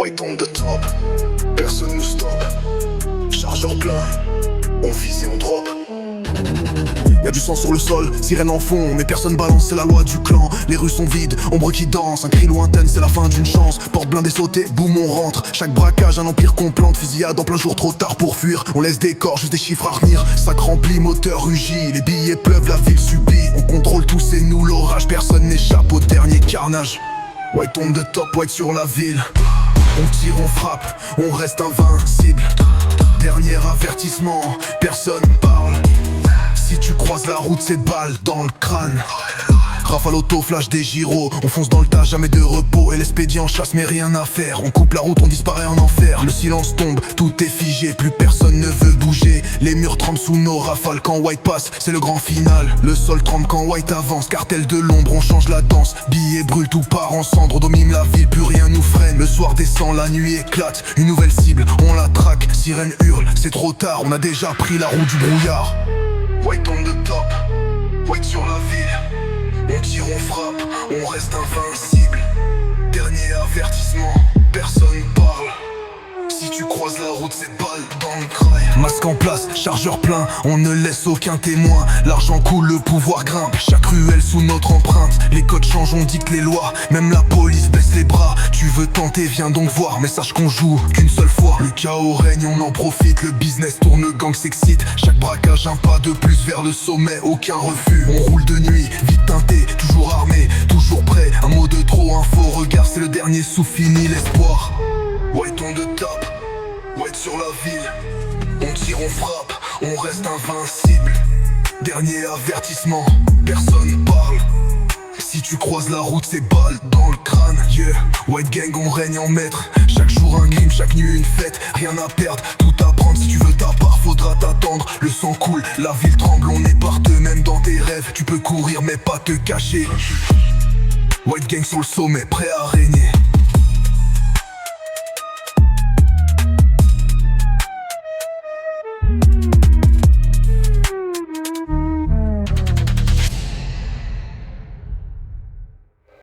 White on the top, personne nous stoppe. Chargeur plein, on vise et on drop. Y'a du sang sur le sol, sirène en fond, mais personne balance, c'est la loi du clan. Les rues sont vides, ombre qui danse, un cri lointain, c'est la fin d'une chance. Porte blindée sautée, boum on rentre. Chaque braquage, un empire qu'on plante, fusillade en plein jour, trop tard pour fuir. On laisse des corps, juste des chiffres à retenir. Sac rempli, moteur rugit, les billets pleuvent, la ville subit. On contrôle tout, c'est nous l'orage, personne n'échappe au dernier carnage. White on the top, white sur la ville. On tire, on frappe, on reste invincible. Dernier avertissement, personne parle. Si tu croises la route, c'est balle dans le crâne. Rafale auto, flash des gyros. On fonce dans le tas, jamais de repos. Et l'expédient chasse, mais rien à faire. On coupe la route, on disparaît en enfer. Le silence tombe, tout est figé. Plus personne ne veut bouger. Les murs tremblent sous nos rafales. Quand White passe, c'est le grand final. Le sol tremble quand White avance. Cartel de l'ombre, on change la danse. Billets brûlent, tout part en cendres. On domine la ville, plus rien nous freine. Le soir descend, la nuit éclate. Une nouvelle cible, on la traque. Sirène hurle, c'est trop tard. On a déjà pris la route du brouillard. White on the top, white sur la ville. On tire, on frappe, on reste invincible. Dernier avertissement, personne parle. Si tu croises la route, c'est balle dans le crâne. Masque en place, chargeur plein, on ne laisse aucun témoin. L'argent coule, le pouvoir grimpe, chaque ruelle sous notre empreinte. Les codes changent, on dicte les lois, même la police baisse les bras. Tu veux tenter, viens donc voir, mais sache qu'on joue qu'une seule fois. Le chaos règne, on en profite, le business tourne, le gang s'excite. Chaque braquage, un pas de plus vers le sommet, aucun refus. On roule de nuit, vite teinté, toujours armé, toujours prêt. Un mot de trop, un faux regard, c'est le dernier souffle, fini l'espoir. White on the top, white sur la ville. On tire, on frappe, on reste invincible. Dernier avertissement, personne parle. Si tu croises la route, c'est balle dans le crâne. Yeah, White Gang, on règne en maître. Chaque jour un crime, chaque nuit une fête. Rien à perdre, tout à prendre. Si tu veux ta part, faudra t'attendre. Le sang coule, la ville tremble, on est partout. Même dans tes rêves, tu peux courir mais pas te cacher. White Gang sur le sommet, prêt à régner.